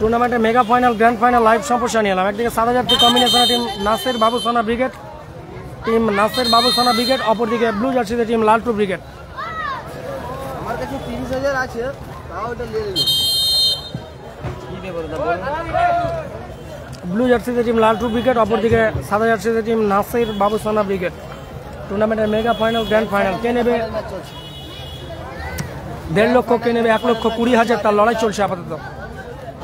টুর্নামেন্টের mega final grand final live সম্প্রসারণ নিলাম। একদিকে ৭০০০ কম্বিনেশনের টিম নাসির বাবুসানা ব্রিগেড, অপরদিকে ব্লু জার্সিতে টিম লালটু ব্রিগেড। আমার কাছে ৩০,০০০ আছে, তাও ওটা নিয়ে নিন। কি দেব দাদা? ব্লু জার্সিতে টিম লালটু ব্রিগেড, অপরদিকে সাদা জার্সিতে টিম নাসির বাবুসানা ব্রিগেড। টুর্নামেন্টের মেগা ফাইনাল গ্র্যান্ড ফাইনাল কে নেবে ১.৫ লক্ষ, কে নেবে ১,২০,০০০, তার লড়াই চলছে আপাতত।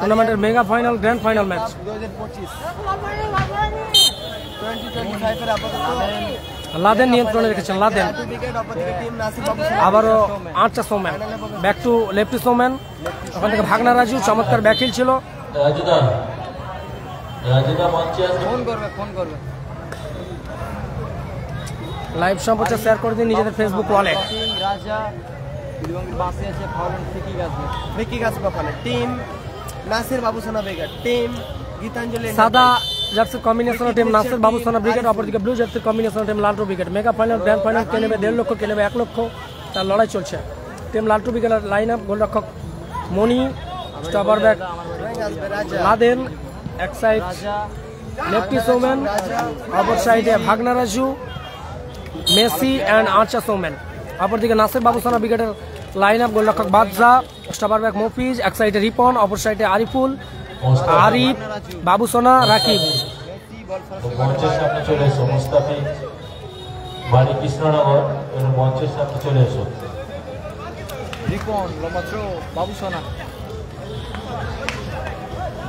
টুর্নামেন্টের mega final grand final match 2025 Laden নিয়ন্ত্রণে রেখেছেন। লাদেন আবারও আটটা সোম্যান, ব্যাক টু লেফটি সোম্যান, ওখান থেকে ভাগনা রাজু চমৎকার ব্যাকিল ছিল। লাইভ সম্প্রচার শেয়ার করে দিন নিজেদের ফেসবুক ওয়ালে। Team Nasir Babusana brigade, team Gitanjali সাদা জার্সির কম্বিনেশনের টিম নাসির বাবুসানা ব্রিগেড, অপরদিকে ব্লু জার্সির কম্বিনেশনের team Laltu brigade. Mega final grand final কে নেবে ১.৫ লক্ষ, কে নেবে ১ লক্ষ, তার লড়াই চলছে। টিম লালটু ব্রিগেডের লাইন আপ: গোলরক্ষক মণি, স্টপার ব্যাক লাদেন, এক সাইড লেফটি সোম্যান, অপর সাইডে ভাগনা রাজু, মেসি অ্যান্ড আর্চা সোম্যান। অপরদিকে নাসির বাবুসানা ব্রিগেডের লাইন আপ: গোলরক্ষক বাদশা, স্টপার ব্যাক মফিজ, এক সাইডে রিপন, অপর সাইডে আরিফুল, আরিফ, বাবুসোনা, রাকিব। মঞ্চের সামনে চলে এসো মুস্তাফি, বাড়ি কৃষ্ণনগর, মঞ্চের সামনে চলে এসো। রিপন লম্বা থ্রো,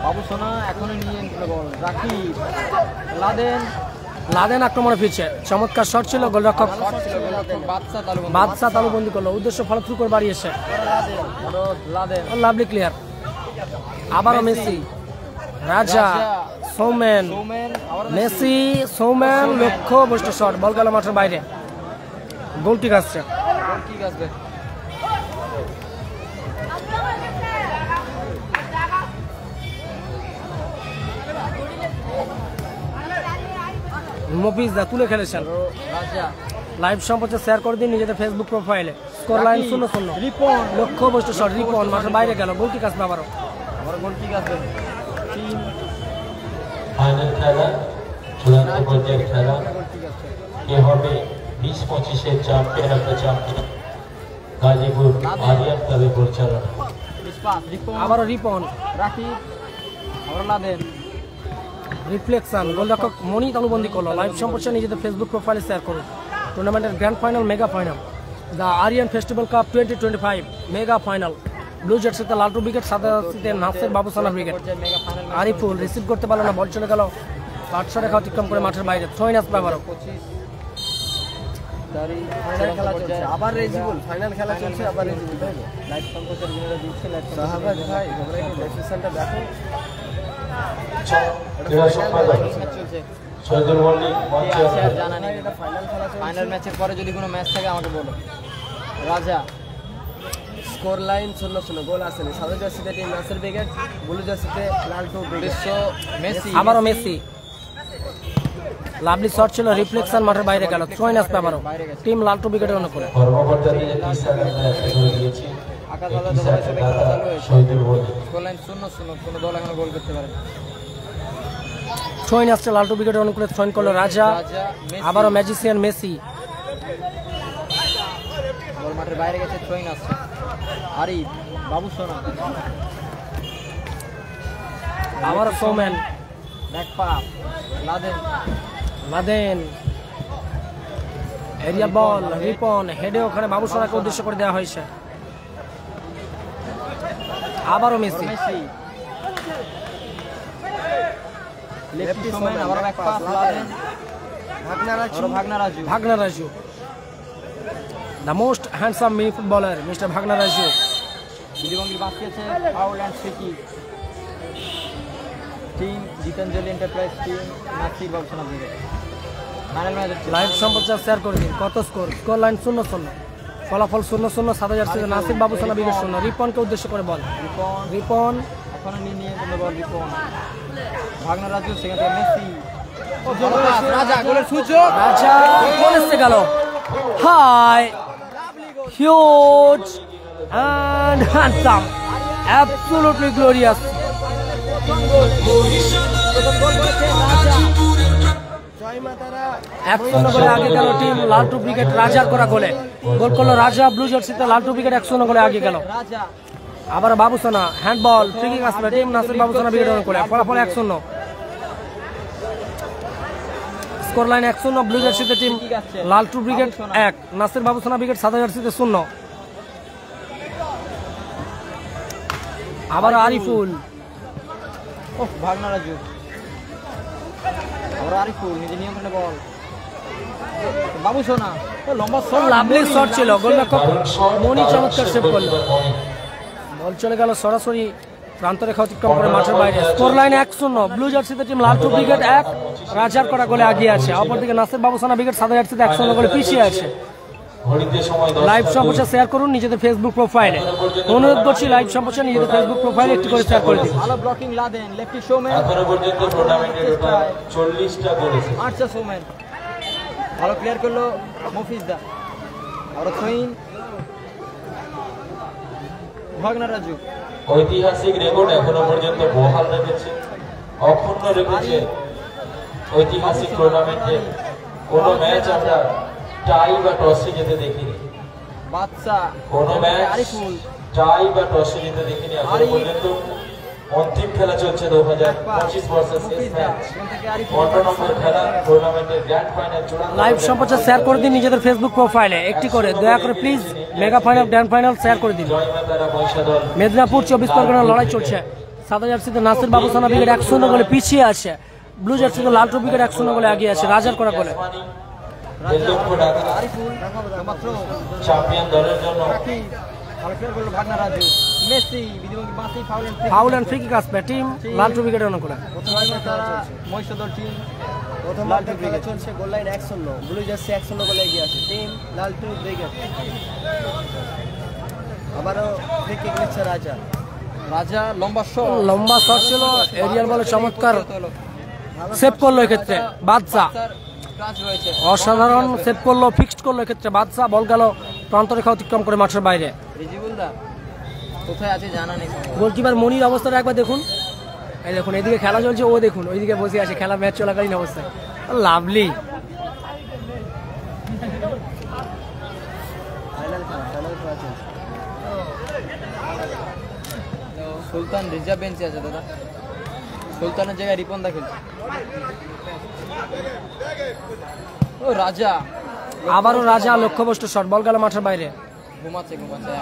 বাবুসোনা এখনো নিয়ে বল, রাকিব, লাদেন আক্রমণে ফিরছে, চমৎকার শট ছিল, গোলরক্ষক বাদশা তালুবন্দি করলো, উদ্দেশ্য ফলপ্রসূ করে বাড়িয়েছে। Lovely clear. আবারও মেসি, রাজা, সৌমেন, মেসি, সৌমেন, লক্ষ্য বস্তু শট, বল গেল মাঠের বাইরে, গোল ঠিক আসছে। মফিজ দা তুলে খেলেছেন। লাইভ সম্প্রচার শেয়ার করে দিন নিজেদের ফেসবুক প্রোফাইলে। স্কোর লাইন 0-0, লক্ষ্য বস্তু শট, রিপন মাঠের বাইরে গেল, গোল ঠিক আসবে আবারও। ফাইনাল খেলা, চূড়ান্ত পর্যায়ের খেলা, কে হবে 20-25-এর champion of the champion, Gazipur Ariyan ক্লাবের পরিচালনা। আবারও রিপন, রাকিব, রিফ্লেকশন, গোলরক্ষক মণি তালুবন্দি করলো। লাইভ সম্প্রচার নিজেদের ফেসবুক প্রোফাইলে শেয়ার করুন। টুর্নামেন্টের grand final mega final, the Aryan festival cup 2025 mega final. Blue জার্সিতে লালটু ব্রিগেড, সাদা জার্সিতে নাসির বাবুসানা ব্রিগেড। আরিফুল রিসিভ করতে পারলো না, বল চলে গেল পাটশো রেখা অতিক্রম করে মাঠের বাইরে। থ্রোইন আসবে আবারও। আবার রেজিবুল, ফাইনাল খেলা চলছে, আবার রেজিবুল। লাইভ সম্প্রচার যিনারা দিচ্ছে, সাহাবাজ ভাই তোমরা একটু ডেসিশনটা দেখো। ফাইনাল ম্যাচের পরে যদি কোনো ম্যাচ থাকে আমাকে বলো। রাজা, স্কোর লাইন 0-0, গোল আসেনি। সাদা জার্সিতে টিম নাসির ব্রিগেড, ব্লু জার্সিতে লালটু ব্রিগেড। মেসি, আবারও মেসি, লাভলি শট ছিল, রিফ্লেকশন মাঠের বাইরে গেল। থ্রোইন আসবে আবারও টিম লালটু ব্রিগেডের অনুকূলে। থ্রোইন আসছে লালটু ব্রিগেডের অনুকূলে, থ্রোইন করলো রাজা, আবারও ম্যাজিশিয়ান মেসি, বল মাঠের বাইরে গেছে, থ্রোইন আসছে। আরিফ, বাবুসোনা, আবারও সৌমেন, ব্যাকপাস, লাদেন, এরিয়া বল, রিপন, হেডে ওখানে বাবুসোনাকে উদ্দেশ্য করে দেওয়া হয়েছে। আবারও মেসি, লেফটি সোমেন, আবার back pass, Laden, Bhagna Raju, the most handsome mini footballer mister ভাগনা রাজু। দিদিবঙ্গির বাঁচিয়েছে, foul and free kick. Team Gitanjali enterprise, team Nasir Babusana brigade. Final match live সম্প্রচার শেয়ার করে দিন। কত স্কোর? স্কোর লাইন 0-0, ফলাফল 0-0। সাদা জার্সিতে নাসির বাবুসানা ব্রিগেড 0। রিপনকে উদ্দেশ্য করে বল, রিপন এখনো নিয়ে বল, রিপন, ভাগনা রাজু, সেখানে মেসি, রাজা, গোলের সুযোগ, রাজা, গোল এসে গেল। High, huge and handsome, absolutely glorious. Strong goal. প্রথম গোল করেছে রাজা। জয় মাতারা। 1-0 গোলে আগে গেল টিম লালটু ব্রিগেড রাজার করা গোলে। গোল করলো রাজা ব্লু জার্সিতে, লালটু ব্রিগেড 1-0 গোলে আগে গেল। রাজা আবার বাবুসোনা হ্যান্ডবল ফ্রি কিক আসবে টিম নাসির বাবুসোনা ব্রিগেড করে ফলাফল 1-0। স্কোর লাইন 1-0 ব্লু জার্সিতে টিম লালটু ব্রিগেড 1, নাসির বাবুসোনা ব্রিগেড সাদা জার্সিতে 0। আবার আরিফুল ও ভাগনা রাজু। আবার আরিফুল নিজে নিয়ন্ত্রণে বল। বাবু সোনা ও লম্বা শট, লাভলি শট ছিল, গোলরক্ষক মনি চমৎকার সেভ করলো। বল চলে গেল সরাসরি প্রান্ত রেখা অতিক্রম করে মাঠের বাইরে। স্কোর লাইন 1-0 ব্লু জার্সিতে টিম লালটু ব্রিগেড 1, রাজার করা গোলে এগিয়ে আছে। অপরদিকে নাসির বাবুসোনা ব্রিগেড সাদা জার্সিতে 1-0 গোলে পিছিয়ে আছে। লাইভ সম্প্রচার শেয়ার করুন নিজেদের ফেসবুক প্রোফাইলে। অনুরোধ করছি লাইভ সম্প্রচার নিজেদের ফেসবুক প্রোফাইলে একটি করে শেয়ার করে দিন। ভালো ব্লকিং লাদেন, লেফটি শোম্যান। এখনো পর্যন্ত টুর্নামেন্টে টোটাল 40টা গোল এসেছে। আচ্ছা শোম্যান ভালো ক্লিয়ার করলো মফিজ দা। আর থইন ভাগনা রাজু। ঐতিহাসিক রেকর্ড এখনো পর্যন্ত বহাল রেখেছে, অক্ষুণ্ণ রেখেছে। ঐতিহাসিক টুর্নামেন্টে কোনো ম্যাচ আমরা টাই বা টসে যেতে দেখিনি। বাদশা কোনো ম্যাচ আরিফুল টাই বা টসে যেতে দেখিনি এখনো পর্যন্ত। অন্তিম খেলা চলছে 2025 ভার্সেস এস ম্যাচ, 15 নম্বর খেলা টুর্নামেন্টের গ্র্যান্ড ফাইনাল চূড়ান্ত। লাইভ সম্প্রচার শেয়ার করে দিন নিজেদের ফেসবুক প্রোফাইলে একটি করে, দয়া করে please mega final grand final share করে দিন। জয় মাতারা মহিষাদল। মেদিনীপুর 24 পরগনার লড়াই চলছে। সাদা জার্সিতে নাসির বাবুসোনা ব্রিগেড 1-0 গোলে পিছিয়ে আছে। ব্লু জার্সিতে লালটু ব্রিগেড 1-0 গোলে এগিয়ে আছে রাজার করা গোলে। আরিফুল মাত্র চ্যাম্পিয়ন দলের জন্য ভালো ক্লিয়ার করলো ভাগনা রাজু। মেসি বিধিবঙ্গি বাঁশি ফাউল এন্ড ফ্রি কিক আসবে টিম লালটু ব্রিগেড অন করে। মহিষাদল টিম প্রথম লালটু ব্রিগেড চলছে, গোল লাইন 1-0 ব্লু জার্সি 1-0 গোলে এগিয়ে আছে টিম লালটু ব্রিগেড। আবারও ফ্রি কিক নিচ্ছে রাজা। রাজা লম্বা শট, লম্বা শট ছিল, এরিয়াল বলে চমৎকার সেভ করলো এক্ষেত্রে বাদশা। কাজ রয়েছে, অসাধারণ সেভ করলো, ফিক্সড করলো এক্ষেত্রে বাদশা। বল গেল প্রান্ত রেখা অতিক্রম করে মাঠের বাইরে। রিজিবুল দা কোথায় আছে জানা নেই। গোলকিপার মনির অবস্থাটা একবার দেখুন, এই দেখুন এদিকে খেলা চলছে, ও দেখুন ওইদিকে বসে আছে খেলা ম্যাচ চলাকালীন অবস্থায়। লাভলি ফাইনাল খেলা চলছে। সুলতান রিজার্ভ বেঞ্চে আছে দাদা। সুলতানের জায়গায় রিপন দা খেলছে। ও রাজা আবারও রাজা লক্ষ্যভ্রষ্ট শট, বল গেল মাঠের বাইরে। ঘুমাচ্ছে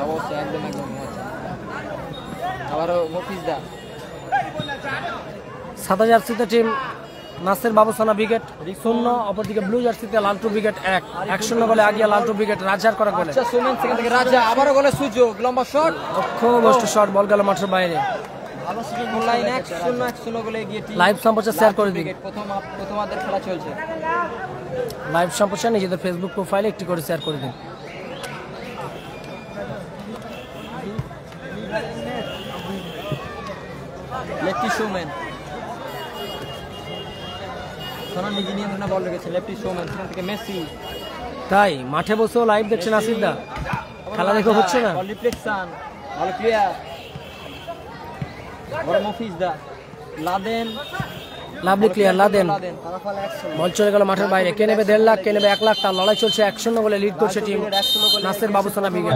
অবশ্যই একদম ঘুমাচ্ছে। আবারও মফিজ দা। সাদা জার্সিতে টিম নাসির বাবুসোনা ব্রিগেড 0, অপরদিকে ব্লু জার্সিতে লালটু ব্রিগেড 1, 1-0 গোলে এগিয়ে লালটু ব্রিগেড রাজার করা গোলে। আচ্ছা সুমেন সেখান থেকে রাজা আবারও গোলের সুযোগ, লম্বা শট, লক্ষ্যভ্রষ্ট শট, বল গেল মাঠের বাইরে। ভালো সুযোগ, গোল লাইন 1-0 গোলে এগিয়ে টিম। লাইভ সম্প্রচার শেয়ার করে দিন। প্রথমার্ধের খেলা চলছে। লাইভ সম্প্রচার নিজেদের ফেসবুক প্রোফাইলে একটি করে শেয়ার করে দিন। লেফটি শোম্যান সোনা নিজে নিয়ন্ত্রণে বল রেখেছে। লেফটি শোম্যান সেখান থেকে মেসি। তাই মাঠে বসেও লাইভ দেখছেন নাসির দা, খেলা দেখে হচ্ছে না। বল রিফ্লেকশন, ভালো ক্লিয়ার। বড় মফিজ দা, লাদেন, লাভলি ক্লিয়ার লাদেন। ফলাফল 1-0 বল চলে গেল মাঠের বাইরে। কে নেবে 1.5 লাখ, কে নেবে 1 লাখ, তার লড়াই চলছে। 1-0 গোলে লিড করছে team Nasir Babusona brigade.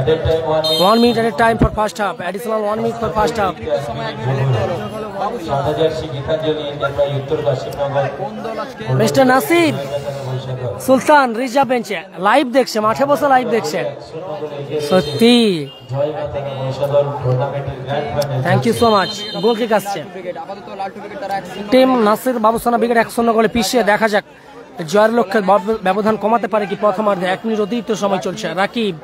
1 minute at a time for first half, additional 1 minute for first half। সময় 1 মিনিট লেট হলো। সাদা জার্সি গীতাঞ্জলি ইন্ডিয়ান বাই উত্তর কাশিমনগর। কোন দল আজকে মিস্টার নাসির সুলতান রিজার্ভ বেঞ্চে লাইভ দেখছে, মাঠে বসে লাইভ দেখছে। সত্যি জয় মাতারা মহিষাদল টুর্নামেন্টের grand final. Thank you so much. Goal kick আসছে। ব্রিগেড আপাতত লালটু ব্রিগেড তারা 1-0 টিম নাসির বাবুসোনা ব্রিগেড 1-0 গোলে পিছিয়ে। দেখা যাক জয়ের লক্ষ্যে ব্যবধান কমাতে পারে কি প্রথমার্ধে। 1 মিনিট অতিরিক্ত সময় চলছে। রাকিব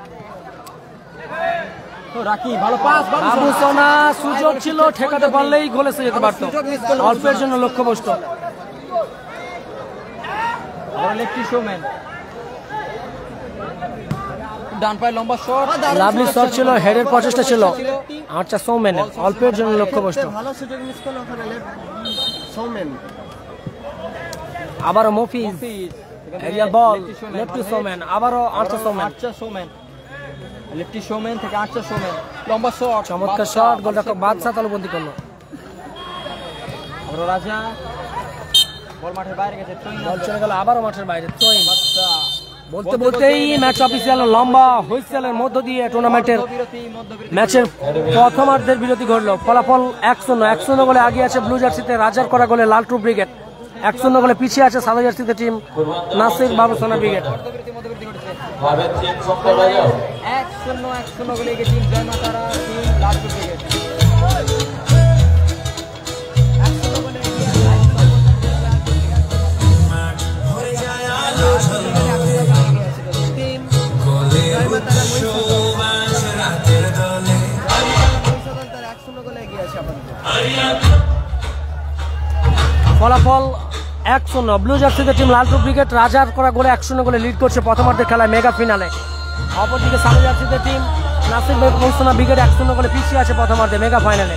রাকি, ভালো পাস, বাবুসোনা সুযোগ ছিল, ঠেকাতে পারলেই গোলে এসে যেতে পারত। অল্পের জন্য লক্ষ্যভ্রষ্ট। লেফটি শোম্যান ডান পায়ে লম্বা শট, লাভলি শট ছিল, হেডের প্রচেষ্টা ছিল। আচ্ছা সৌমেনের অল্পের জন্য লক্ষ্যভ্রষ্ট। ভালো সুযোগ মিস করলো ওখানে সৌমেন। আবারও মফিজ, এরিয়াল বল, লেফটি সৌমেন, আবারও আচ্ছা সৌমেন। আচ্ছা শোম্যান, লেফটি শোম্যান থেকে আচ্ছা শোম্যান, লম্বা শট, চমৎকার শট, গোলরক্ষক বাদশা তালুবন্দী করলো। আবার রাজা বল মাঠের বাইরে গেছে বল চলে গেল আবারও মাঠের বাইরে। বলতে বলতেই ম্যাচ অফিসিয়াল লম্বা হুইসেলের মধ্য দিয়ে টুর্নামেন্টের ম্যাচের প্রথমার্ধের বিরতি ঘটল। ফলাফল 1-0 গোলে আগিয়ে আছে ব্লু জার্সিতে রাজার করা গোলে লালটু ব্রিগেড, 1-0 গোলে পিছিয়ে আছে সাদা জার্সিতে টিম নাসির বাবুসোনা ব্রিগেড। 1-0 গোলে এগিয়ে টিম জয়মাতারা টিম লালটু ব্রিগেড। ফলাফল 1-0 ব্লু জার্সিতে টিম লালটু ব্রিগেড রাজার করা গোলে 1-0 গোলে লিড করছে প্রথমার্ধের খেলায় মেগা ফিনালে। অপরদিকে সাদা জার্সিতে টিম নাসির বাবুসোনা ব্রিগেড 1-0 গোলে পিছিয়ে আছে প্রথমার্ধে মেগা ফাইনালে।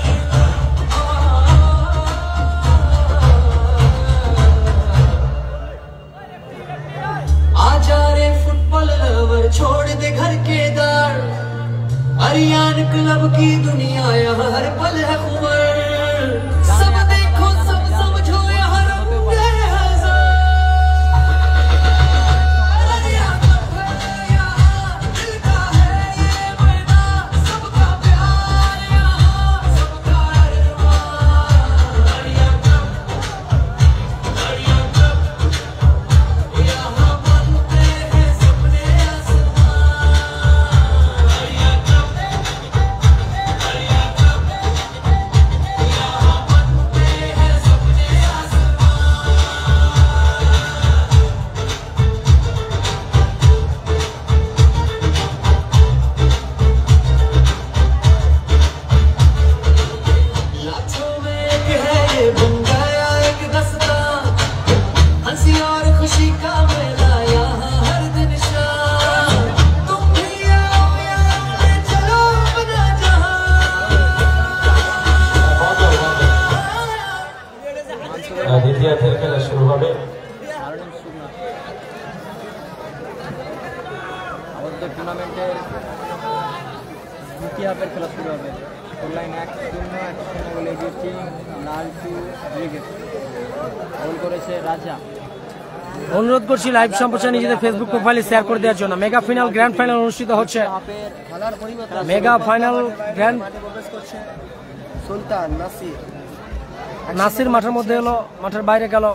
छोड़ दे घर के दार अरियान क्लब की दुनिया यहाँ हर पल है खुबर सब देखो सब समझो यहाँ रंग हजार अरियान यहाँ दिल का है ये मैदान सबका प्यार यहाँ सबका अरमान अरियान यहाँ बनते हैं सपने लाखों में एक है ये बन गया एक दस्तां हंसी और खुशी का मेला यहाँ हर दिन शाम तुम भी आओ यहाँ चलो अपना जहां দ্বিতীয়ার্ধের খেলা শুরু হবে। আমাদের টুর্নামেন্টের দ্বিতীয় হাফের খেলা শুরু হবে। অনলাইন 1-0 গোলে এগিয়ে টিম লালটু ব্রিগেড। গোল করেছে রাজা। অনুরোধ করছি লাইভ সম্প্রচার নিজেদের ফেসবুক প্রোফাইলে শেয়ার করে দেওয়ার জন্য। মেগা ফাইনাল গ্র্যান্ড ফাইনাল অনুষ্ঠিত হচ্ছে। হাফের খেলার পরিবর্তন মেগা ফাইনাল গ্র্যান্ড মাঠে প্রবেশ করছে সুলতান নাসির। নাসির মাঠের মধ্যে এলো, মাঠের বাইরে গেল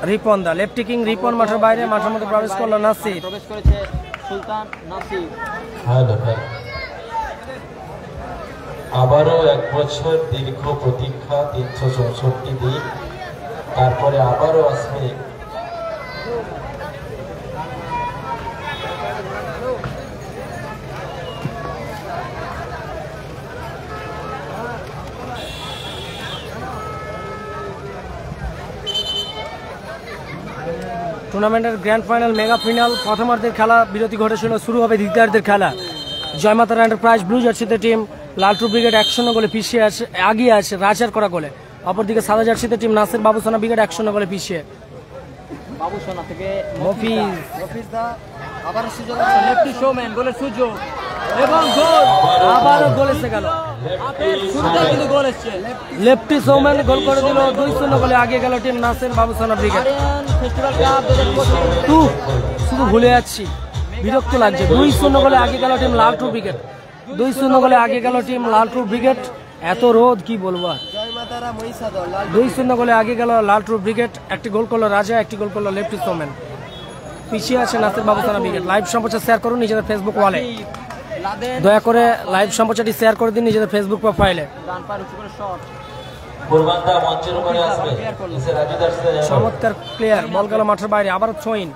রিপন দা। লেফটি কিং রিপন মাঠের বাইরে, মাঠের মধ্যে প্রবেশ করলো নাসির। প্রবেশ করেছে সুলতান নাসির। আবারও 1 বছর দীর্ঘ প্রতীক্ষা, 364 দিন, তারপরে আবারও আসবে টুর্নামেন্টের গ্র্যান্ড ফাইনাল মেগা ফাইনাল প্রথমার্ধের খেলা বিরতি ঘটেছিল, শুরু হবে দ্বিতীয়ার্ধের খেলা। জয়মাতারা এন্টারপ্রাইজ ব্লু জার্সিতে টিম লালটু ব্রিগেড 1-0 গোলে পিছিয়ে আছে, আগিয়ে আছে রাজার করা গোলে। অপরদিকে সাদা জার্সিতে টিম নাসির বাবুসোনা ব্রিগেড 1-0 গোলে পিছিয়ে। বাবুসোনা থেকে মফিজ দা আবার সুযোগ লেফটি শোম্যান গোলের সুযোগ এবং গোল। আবারও গোল এসে গেল। সুন্দর কিন্তু গোল এসছে। লেফটি শোম্যান গোল করে দিল। 2-0 গোলে আগিয়ে গেল টিম নাসির বাবুসোনা ব্রিগেড। আরিয়ান ফেস্টিভ্যাল ক্লাব 2025 শুধু ভুলে যাচ্ছি, বিরক্ত লাগছে। 2-0 গোলে আগে গেল টিম লালটু ব্রিগেড। 2-0 গোলে আগে গেল টিম লালটু ব্রিগেড। এত রোদ কি বলবো আর। জয়মাতারা মহিষাদল 2-0 গোলে আগে গেল লালটু ব্রিগেড। একটি গোল করলো রাজা, একটি গোল করলো লেফটি শোম্যান। পিছিয়ে আছে নাসির বাবুসোনা ব্রিগেড। লাইভ সম্প্রচার শেয়ার করুন নিজেদের ফেসবুক ওয়ালে। দয়া করে লাইভ সম্প্রচারটি শেয়ার করে দিন নিজেদের ফেসবুক প্রোফাইলে। ডান পায়ের উপরে শট। কুরবানদা মঞ্চের উপরে আসবে। এসে রাজু দাসকে জানাবো। চমৎকার প্লেয়ার, বল গেল মাঠের বাইরে, আবার থ্রোইন।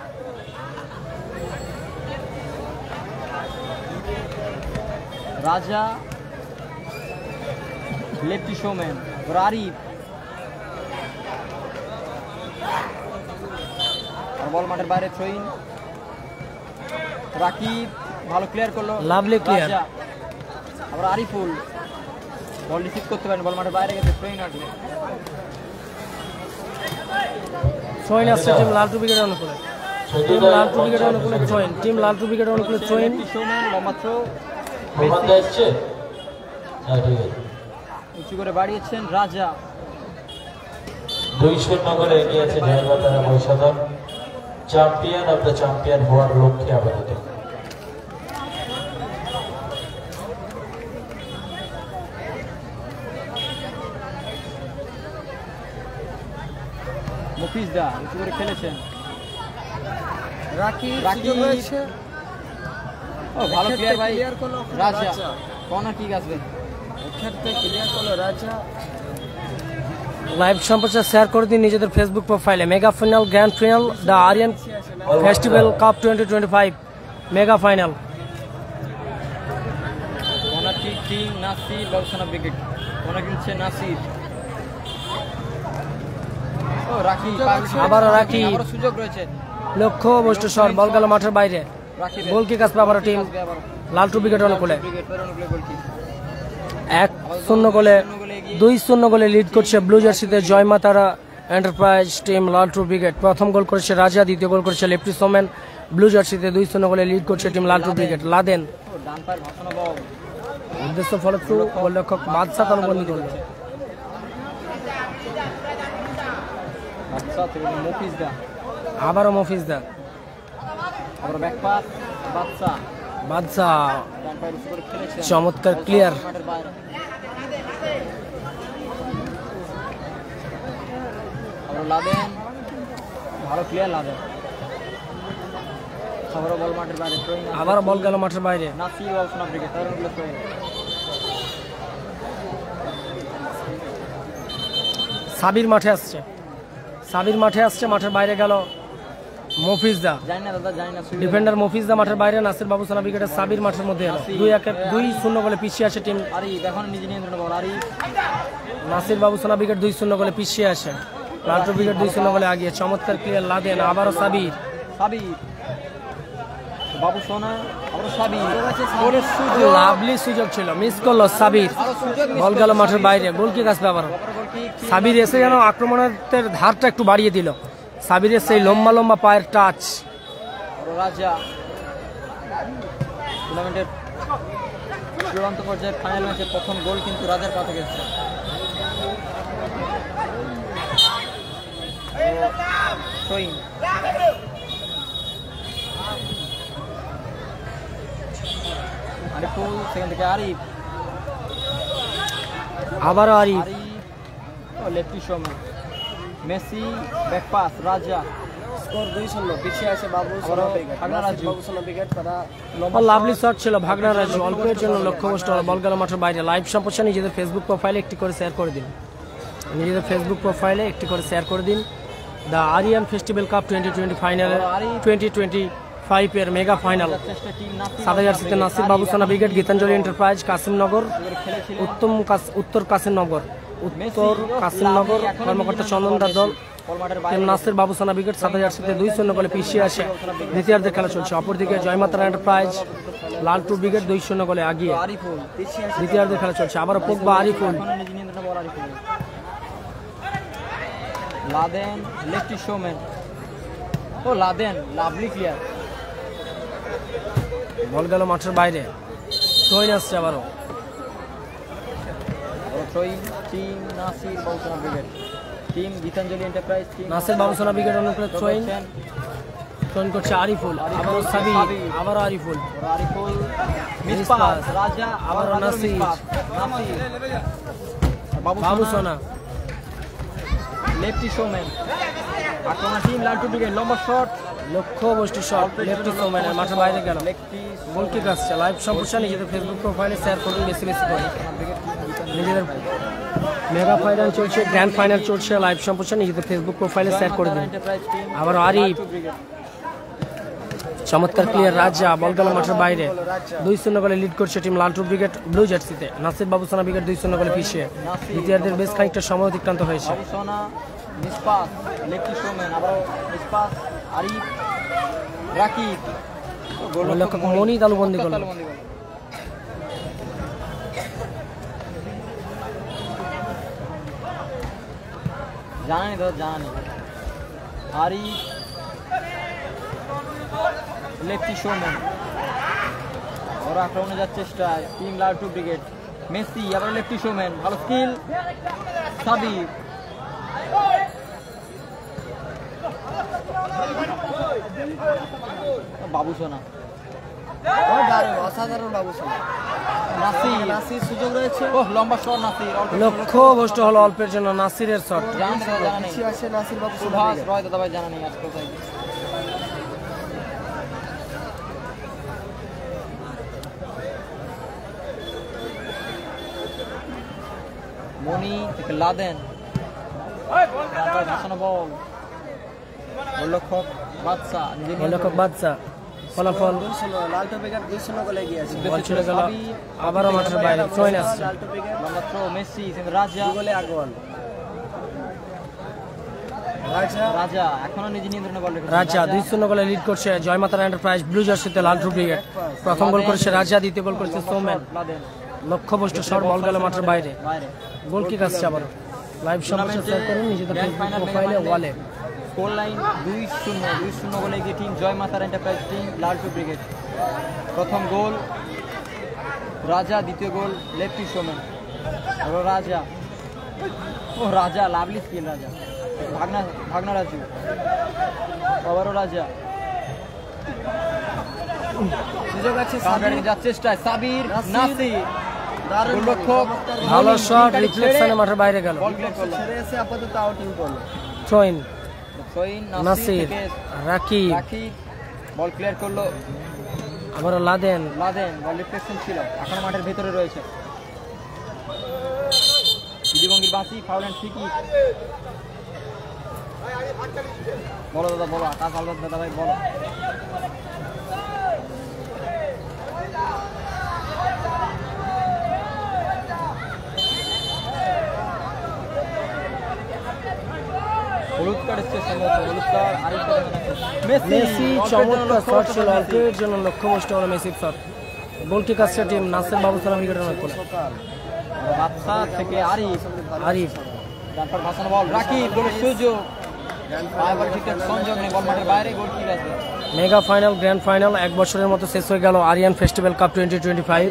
রাজা লেফটি শোম্যান আরিফ আর বল মাঠের বাইরে থ্রোইন। রাকিব ভালো ক্লিয়ার করলো, লাভলি ক্লিয়ার। রাজা আবার আরিফুল বল রিসিভ করতে পারেন, বল মাঠের বাইরে গেছে থ্রোইন আসবে। থ্রোইন আসছে টিম লালটু ব্রিগেডের অনুকূলে। টিম লালটু ব্রিগেডের অনুকূলে থ্রোইন। টিম লালটু ব্রিগেডের অনুকূলে থ্রোইন। লেফটি শোম্যান লম্বা থ্রো। কুরবানদা এসছে। হ্যাঁ ঠিক আছে। উঁচু করে বাড়িয়েছেন রাজা। 2-0 গোলে এগিয়ে আছে Joymatara Mahishadal, champion of the champion হওয়ার লক্ষ্যে আপাতত। মুফিজ দা উঁচু করে খেলেছেন। রাকি রাকি রয়েছে। ও ভালো প্লেয়ার ভাই ক্লিয়ার করলো রাজা। কর্নার কিক আসবে। এক্ষেত্রে ক্লিয়ার করলো রাজা। লাইভ সম্প্রচার শেয়ার করে দিন নিজেদের ফেসবুক প্রোফাইলে। Mega final, grand final, the Aryan festival cup 2025 mega final. Corner kick team Nasir Babusana brigade. Corner কিনছে নাসির। ও রাকি আবারও রাকি। আবারও সুযোগ রয়েছে। লক্ষ্য বস্তু শট, বল গেল মাঠের বাইরে। রাকি গোল কিক আসবে আবারও টিম লালটু ব্রিগেড অনুকূলে। ব্রিগেড অনুকূলে গোল কিক। 1-0 গোলে 2-0 গোলে লিড করছে ব্লু জার্সিতে জয়মাতারা এন্টারপ্রাইজ টিম লালটু ব্রিগেড। প্রথম গোল করেছে রাজা, দ্বিতীয় গোল করেছে লেফটি সোমেন। ব্লু জার্সিতে 2-0 গোলে লিড করছে টিম লালটু ব্রিগেড। লাদেন ডান পায়ের ভাসানো বল। উদ্দেশ্য ফলপ্রসূ, গোলরক্ষক বাদশাহ অনুবন্ধী করল। বাদশা থেকে মুফিজ দা। আবারও মফিজ দা, আবার ব্যাক পাস বাদশা। বাদশাহ ডান পায়ের উপর খেলেছেন। চমৎকার ক্লিয়ার। মাঠের বাইরে। আবার লাদেন ভালো ক্লিয়ার লাদেন। আবারও বল মাঠের বাইরে। আবারও বল গেল মাঠের বাইরে। নাসির বাবুসানা ব্রিগেড তার অনুকূলে থ্রোইং। সাবির মাঠে আসছে, সাবির মাঠে আসছে, মাঠের বাইরে গেল মফিজ দা। জানি না দাদা, জানি না। ডিফেন্ডার মফিজ দা মাঠের বাইরে, নাসির বাবুসানা ব্রিগেডের সাবির মাঠের মধ্যে এলো। 2-0 গোলে পিছিয়ে আসে টিম আরিফ এখন নিজে নিয়ন্ত্রণে বল। আরিফ নাসির বাবুসানা ব্রিগেড 2-0 গোলে পিছিয়ে আসে। লালটু ব্রিগেড 2-0 গোলে আগিয়ে। চমৎকার ক্লিয়ার লাদেন, আবারও সাবির। সাবির বাবু সোনা আবারও সাবির। গোলের সুযোগ। লাভলি সুযোগ ছিল, মিস করলো সাবির। আরো সুযোগ মিস বল গেল মাঠের বাইরে। গোল কিক আসবে আবারও। গোল কিক। সাবির এসে যেন আক্রমণের ধারটা একটু বাড়িয়ে দিল। সাবিরের সেই লম্বা লম্বা পায়ের টাচ। রাজা টুর্নামেন্টের চূড়ান্ত পর্যায়ের ফাইনাল ম্যাচের প্রথম গোল কিন্তু রাজার পা থেকে এসেছে। থ্রোইং। আরিফুল সেখান থেকে আরিফ। আবারও আরিফ। আরিফ ও lefty Somen. Messi back pass Raja. Score 2-0 পিছিয়ে আছে বাবুসানা ব্রিগেড। বাবুসানা ব্রিগেড তারা লাভলি শট ছিল ভাগনা রাজু। অল্পের জন্য লক্ষ্যবস্তু বল গেল মাঠের বাইরে। লাইভ সম্প্রচার নিজেদের ফেসবুক প্রোফাইলে একটি করে শেয়ার করে দিন। নিজেদের ফেসবুক প্রোফাইলে একটি করে শেয়ার করে দিন। দ্য আরিয়ান ফেস্টিভ্যাল কাপ 2020 ফাইনালের 2025 এর মেগা ফাইনাল। চেষ্টা টিম নাসির সাদা জার্সিতে নাসির বাবুসানা ব্রিগেড, গীতাঞ্জলি এন্টারপ্রাইজ কাসিমনগর, খেলেছিলেন। উত্তর কাসিমনগর, উত্তর কাসিমনগর কর্মকর্তা চন্দনদার দল বল মাঠের টিম বাইরে। নাসির বাবুসানা ব্রিগেড সাদা জার্সিতে 2-0 গোলে পিছিয়ে আসে। দ্বিতীয়ার্ধের খেলা চলছে। অপরদিকে জয়মাতারা এন্টারপ্রাইজ লালটু ব্রিগেড 2-0 গোলে আগিয়ে। আরিফুল দ্বিতীয়ার্ধের খেলা চলছে। আবারও পোগবা আরিফুল। এখন নিজে নিয়ন্ত্রণে বল আরিফুল। লাদেন লেফটি শোম্যান। ও লাদেন লাভলি ক্লিয়ার। বল গেল মাঠের বাইরে। থ্রোইন আসছে আবারও। Throwing team Nasir Babusana brigade. Team Gitanjali enterprise. Team Nasir Babusana brigade অনুকূলে থ্রোইন করছে আরিফুল। আবারও সাবির, আবারও Ariful. Ariful miss miss pass pass. Raja আবারও আবার নাসির। Nasir Babusana lefty showman. আক্রমণ টিম লালটু ব্রিগেড। লম্বা শট। লক্ষ্যবস্তু শট লেফটি সোমেনের মাঠের বাইরে গেল। লেফটি গোল কিক আসছে। লাইভ সম্প্রচার নিজেদের ফেসবুক প্রোফাইলে শেয়ার করুন বেশি বেশি করে। নিজেদের মেগা ফাইনাল চলছে, গ্র্যান্ড ফাইনাল চলছে। লাইভ সম্প্রচার নিজেদের ফেসবুক প্রোফাইলে শেয়ার করে দিন। এন্টারপ্রাইজ টিম আবার আরিফ। চমৎকার ক্লিয়ার রাজা। বল গেল মাঠের বাইরে। 2-0 গোলে লিড করছে টিম লালটু ব্রিগেড ব্লু জার্সিতে। নাসির বাবুসানা ব্রিগেড 2-0 গোলে পিছিয়ে। দ্বিতীয়ার্ধের বেশ খানিকটা সময় অতিক্রান্ত হয়েছে। Babusana miss pass lefty showman. আবার মিস পাস আরিফ। রাকিব গোলরক্ষক মনি তালুবন্দি করল। জানানি দাদা জানানি। Arif lefty showman. ওরা আক্রমণে যাওয়ার চেষ্টায় টিম লালটু ব্রিগেড। মেসি আবার লেফটি শোম্যান, ভালো স্কিল সাবির, বাবু সোনা অসাধারণ বাবু সোনা। নাসির, নাসির সুযোগ রয়েছে। ওহ লম্বা শট নাসির, লক্ষ্য ভ্রষ্ট হলো অল্পের জন্য নাসিরের শট। জানা নেই পিছিয়ে আছে নাসির বাবু সোনা। সুভাষ রয় দাদা ভাই জানা নেই আজকে কোথায়। মনি থেকে লাদেন, ভাসানো বল, গোলরক্ষক বাদশা, গোলরক্ষক বাদশা, ফলাফল 2-0 লালটো বেগার 2-0 গোলে এগিয়ে আছে। বল চলে গেল আবারও মাঠের বাইরে, থ্রোইন আসছে। লালটো বেগার লম্বা থ্রো মেসি, রাজা, 2 গোলে আগোয়ান। রাজা এখনো নিজে নিয়ন্ত্রণে বল রেখেছে। রাজা 2-0 গোলে লিড করছে জয়মাতারা এন্টারপ্রাইজ ব্লু জার্সিতে লালটু ব্রিগেড। প্রথম গোল করেছে রাজা, দ্বিতীয় গোল করেছে সৌমেন। লাদেন লক্ষ্যভ্রষ্ট শট, বল গেল মাঠের বাইরে। বাইরে। গোল কিক আসছে আবার। লাইভ সম্প্রচার শেয়ার করুন নিজেদের ফেসবুক প্রোফাইলে, ওয়ালে। স্কোর লাইন 2-0 গোলে এগিয়ে টিম জয় মাতার এন্টারপ্রাইজ টিম লালটু ব্রিগেড। প্রথম গোল রাজা, দ্বিতীয় গোল লেফটি শোম্যান। রাজা, ও রাজা লাভলি স্কিল রাজা, ভাগনা রাজু, আবারও রাজা, সুযোগ আছে কাউন্টারিং যাওয়ার চেষ্টায় সাবির, নাসির, দারুণ গোলরক্ষক ভালো শট, রিফ্লেকশনে মাঠের বাইরে গেল। বল ক্লিয়ার করলো। ছেড়ে এসে আপাতত আউটিং করলো। থ্রোইন সইন, নাসির, থেকে রাকিব, রাকিব বল ক্লিয়ার করলো। আবারও লাদেন। লাদেন বল রিফ্লেকশন ছিল, এখন মাঠের ভেতরে রয়েছে। দিদিবঙ্গির বাঁশি, ফাউল অ্যান্ড ফ্রি কিক। বলো দাদা বলো, আকাশ আলবাদ দাদা ভাই বলো। হলুদ কার্ড এসছে সম্ভবত, হলুদ কার্ড আরেকটা মেসি চমৎকার শট ছিল, অল্পের জন্য লক্ষ্যভ্রষ্ট হলো মেসির শট। গোল কিক আসছে টিম নাসির বাবু সোনা ব্রিগেডের মধ্যে। বাদশা থেকে আরিফ, আরিফ তারপর ভাসানো বল রাকিব, গোলের সুযোগ, আবার ঠিকঠাক সংযোগ নেই, বল মাঠের বাইরে, গোল কিক আছে। মেগা ফাইনাল, গ্র্যান্ড ফাইনাল 1 বছরের মতো শেষ হয়ে গেল আরিয়ান ফেস্টিভ্যাল কাপ 2025।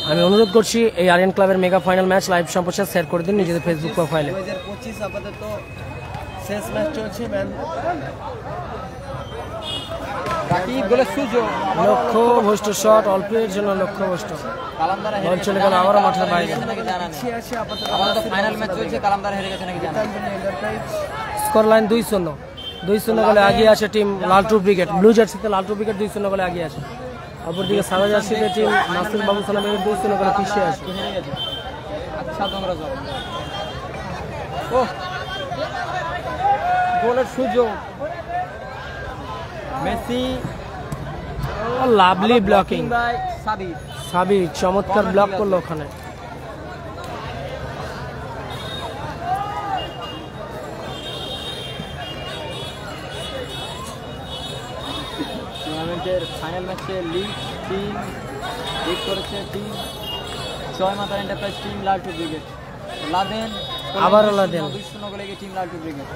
আমি অনুরোধ করছি এই আরিয়ান ক্লাবের মেগা ফাইনাল ম্যাচ লাইভ সম্প্রচার শেয়ার করে দিন নিজেদের ফেসবুক প্রোফাইলে। 2025 আপাতত শেষ ম্যাচ চলছে। ম্যান রাকিব, গোলের সুযোগ, লক্ষ্যভ্রষ্ট শট, অল্পের জন্য লক্ষ্যভ্রষ্ট। কালামদার বল চলে গেল আবারও মাঠের বাইরে। নাকি জানা নেই, পিছিয়ে আছে আপাতত আমাদের তো ফাইনাল ম্যাচ চলছে, কালামদার হেরে গেছে নাকি জানা নেই। এন্টারপ্রাইজ। স্কোর লাইন 2-0 গোলে এগিয়ে আছে টিম লালটু ব্রিগেড। ব্লু জার্সিতে লালটু ব্রিগেড 2-0 গোলে এগিয়ে আছে। অপরদিকে সাদা জার্সিতে টিম নাসির বাবু সোনা ব্রিগেড 2-0 গোলে পিছিয়ে আছে। হেরে গেছে। আচ্ছা তোমরা যাও। ও গোলের সুযোগ, Messi, lovely blocking, by Sabir. Sabir চমৎকার ব্লক করলো ওখানে। টুর্নামেন্টের ফাইনাল ম্যাচে লিড করেছে টিম জয় মাতা enterprise team Laltu brigade. Laden, আবারও লাদেন। 2-0 গোলে এগিয়ে team Laltu brigade.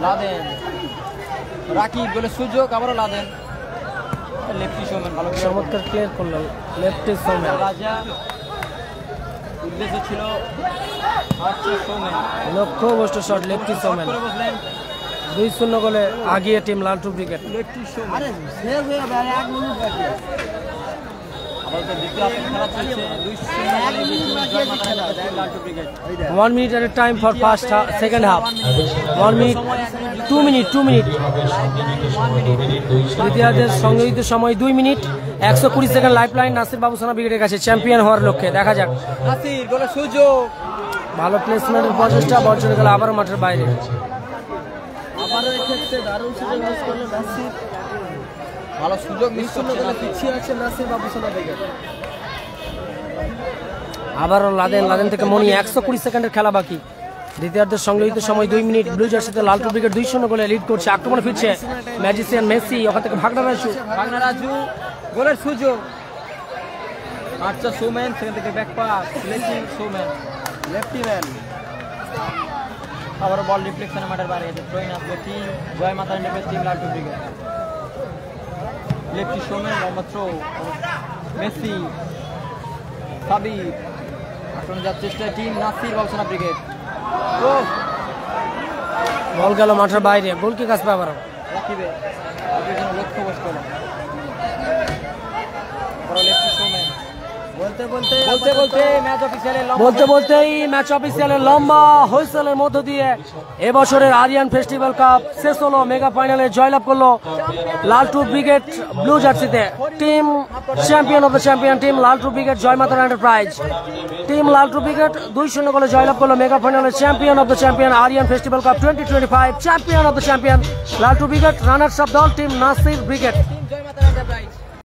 Laden, Rakib, গোলের সুযোগ, আবারও লাদেন, লেফটি শোম্যান ভালো clear করলো। চমৎকার ক্লিয়ার করলো লেফটে সৌমেন। রাজা, উদ্দেশ্য ছিল আচ্ছা সৌমেন, লক্ষ্যভ্রষ্ট শট, লেফটি সৌমেন। করে বসলেন 2-0 গোলে আগিয়ে team Laltu brigade. Lefty showman. আরে শেষ হয়ে গেল, আর 1 মিনিট বাকি আছে। আবার তো দ্বিতীয় হাফের খেলা চলছে, 2-0 গোলে এগিয়ে টিম জয় মাতা enterprise team Laltu brigade. 1 minute at a time for first half, second half. 1 minute, 2 minute. দ্বিতীয়ার্ধের সংযোজিত সময় 2 minute 120 second. Life line Nasir বাবু সোনা ব্রিগেডের কাছে চ্যাম্পিয়ন হওয়ার লক্ষ্যে। দেখা যাক, নাসির, গোলের সুযোগ, ভালো প্লেসমেন্টের প্রচেষ্টা, বল চলে গেল আবারও মাঠের বাইরে। আবারও এক্ষেত্রে দারুণ সুযোগ মিস করলো নাসির। ভালো সুযোগ মিস 2-0 করছে গোলে নাসির। পিছিয়ে আছে নাসির বাবু সোনা ব্রিগেড। আবারও লাদেন থেকে মনি। 120 সেকেন্ডের খেলা বাকি। দ্বিতীয়ার্ধের সংযোজিত সময় 2 মিনিট। ব্লু জার্সিতে লালটু ব্রিগেড 2-0 গোলে লিড করছে। আক্রমণে ফিরছে ম্যাজিসিয়ান মেসি, ওখান থেকে ভাগনা রাজু। ভাগনা রাজু, গোলের সুযোগ, আচ্ছা সৌমেন, সেখান থেকে back pass, lefty Soumen, lefty man আবার বল রিফ্লেকশনে মাঠের বাইরে গেছে। ট্রেন আসবে টিম জয় মাতা enterprise team Laltu brigade. Lefty Soumen, লম্বা থ্রো, মেসি, সাবির আক্রমণ যাচ্ছে চেষ্টা টিম নাসির বাবুসোনা ব্রিগেড বল গেল মাঠের বাইরে, গোল কি কাজ পায় আবার। রাখিবে জন্য লক্ষ্য বস করলো বলতে বলতে বলতে বলতে ম্যাচ অফিসিয়ালের বলতে বলতেই ম্যাচ অফিসিয়ালের লম্বা হুইসেলের মধ্য দিয়ে এবছরের আরিয়ান ফেস্টিভ্যাল কাপ শেষ হলো। মেগা ফাইনালে জয়লাভ করলো লালটু ব্রিগেড ব্লু জার্সিতে। Team champion of the champion team Laltu brigade Joymatara enterprise. Team Laltu brigade 2-0 গোলে জয়লাভ করলো মেগা ফাইনালে champion of the champion Aryan festival cup 2025। Champion of the champion Laltu brigade. Runners up দল টিম নাসির ব্রিগেড।